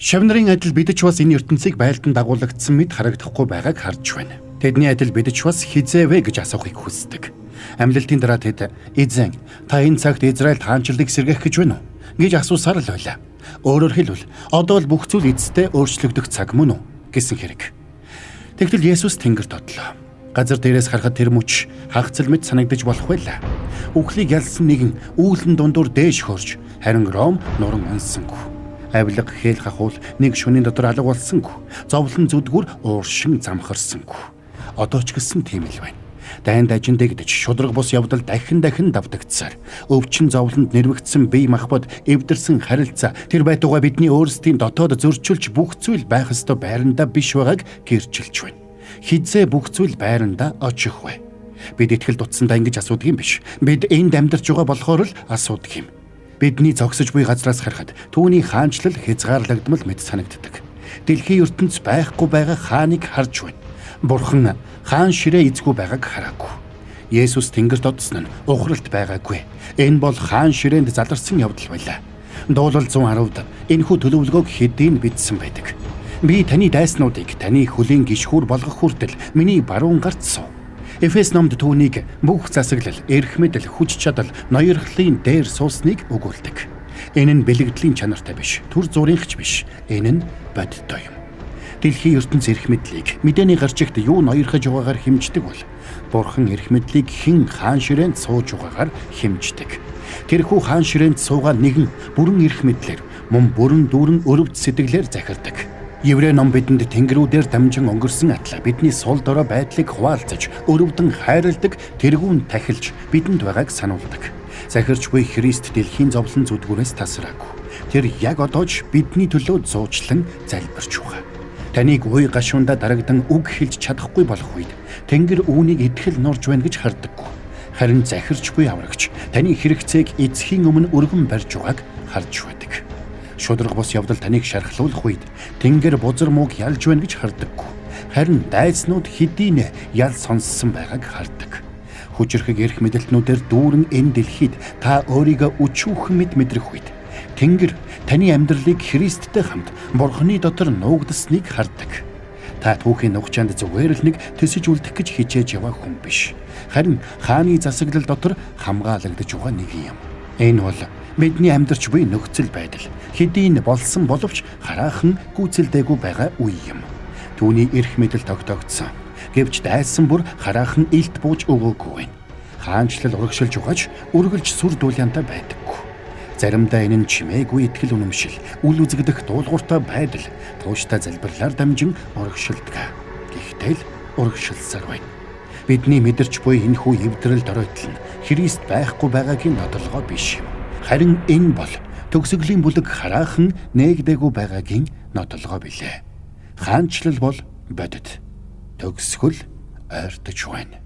Шавнарын адил бид ч бас энэ ертөнцийг байлдан дагуулгдсан мэд харагдахгүй байгааг харж байна. Тэдний адил бид ч бас хизээвэ гэж асуухыг хүсдэг. Амьлалтын дараа тэд эзэн та энэ цагт Израильд хаанчлалыг сэргээх гэж байна уу гэж асуусаар л байлаа. Өөрөөр хэлбэл одоо л бүх зүйл эцэстээ өөрчлөгдөх цаг мөн үү гэсэн хэрэг. Тэгтэл Есүс тэнгэр дотлоо. Газар дээрээс харахад тэр мөч хагцал мэт санагдаж болох байлаа. Үхлийг ялсан нэгэн үүлэн дундуур дээш хөрж харин Ром нуран унсангүй. Авилга хээл хахуул нэг шөнийн дотор алга болсонгүй. Зовлон зүдгүр ууршин замхарсангүй. Одоо ч гэсэн тийм л байна. Дайн дажин дэгдэж шудраг бус явдал дахин давтагдсаар өвчин зовлонд нэрвэгдсэн бие махбод эвдэрсэн харилцаа тэр байтугай бидний өөрсдийн дотоод зөрчилж бүх зүйл байх ёстой байрандаа биш байгааг гэрчилж байна. Хизээ бүх зүйл байрандаа очих вэ? Бид итгэл дутсандаа ингэж асуудаг юм биш. Бид энд амьдарч байгаа болохоор л асуудаг юм. Бидний зогсож буй газраас харахад түүний хаанчлал хязгаарлагдмал мэт санагддаг. Дэлхийн ертөнц байхгүй байгаа хааныг харж байна. Бурхан хаан ширээ эзгүй байгааг хараагүй. Есүс тэнгэрт одсон нь ухралт байгаагүй. Энэ бол хаан ширээнд заларсан явдал байлаа. Дуулал 110-д энэхүү төлөвлөгөөг хэдийн бичсэн байдаг. Би таны дайснуудыг таны хөлийн гишхүүр болгох хүртэл миний баруун гарт суу. Эфес номд түүнийг бүх засаглал, эрх мэдэл, хүч чадал, ноёрхлын дээр суусныг өгүүлдэг. Энэ нь бэлэгдлийн чанартай биш, түр зургийнч биш. Энэ нь бодиттой юм. Дэлхийн ертөнц эрх мэдлийг мэдээний гарчигт юу ноёрхож байгаагаар хэмждэг бол Бурхан эрх мэдлийг хэн хаан ширээнд сууж байгаагаар хэмждэг. Тэрхүү хаан ширээнд суугаа нэгэн бүрэн эрх мэдлэр мөн бүрэн дүүрэн өрөвд сэтгэлээр захирдаг. Еврей ном бидэнд тэнгэрүүдээр дамжин өнгөрсөн атла бидний сул дорой байдлыг хуваалцаж, өрөвдөн хайрладаг тэргүүн тахилж бидэнд байгааг сануулдаг. Захирч буй Христ дэлхийн зовлон зүдгүүрээс тасраагүй. Тэр яг одоо ч бидний төлөө зуучлан залбирч байгаа. Таныг уй гашуунда дарагдан үг хэлж чадахгүй болох үед Тэнгэр үүнийг итгэл нурж байна гэж хардаггүй. Харин захирч буй аврагч таны хэрэгцээг эцхийн өмнө өргөн барьж байгааг харж байдаг. Шудраг бус явдал таныг шархлуулах үед Тэнгэр бузар мууг ялж байна гэж хардаггүй. Харин дайснууд хэдийн ял сонссон байгааг хардаг. Хүчрхэг эрх мэдэлтнүүдээр дүүрэн энэ дэлхийд та өөрийгөө өчүүхэн мэдрэх үед Тэнгэр таны амьдралыг Христтэй хамт Бурханы дотор нуугдсныг хардаг. Та түүхийн нухчаанд зүгээр л нэг төсөж үлдэх гэж хичээж яваа хүн биш. Харин хааны засаглал дотор хамгаалагдж байгаа нэг юм. Энэ бол бидний амьдарч буй нөхцөл байдал хэдийн болсон боловч хараахан гүйцэлдээгүй байгаа үе юм. Түүний эрх мэдэл тогтоогдсон. Гэвч дайсан бүр хараахан илт бууж өгөөгүй байна. Хаанчлал урагшилж угааж үргэлж сүр дуулянтай байдаггүй. Заримдаа энэ нь чимээгүй итгэл үнэмшил, үл үзэгдэх дуулууртай байдал, тууштай залбирлаар дамжин урагшилдаг. Гэхдээ л урагшилсаар байна. Бидний мэдэрч буй энэхүү эвдрэл доройтол нь Христ байхгүй байгаагийн нотолгоо биш юм. Харин энэ бол төгсгөлийн бүлэг хараахан нээгдээгүй байгаагийн нотолгоо билээ. Хаанчлал бол бодит. Төгсгөл ойртож байна.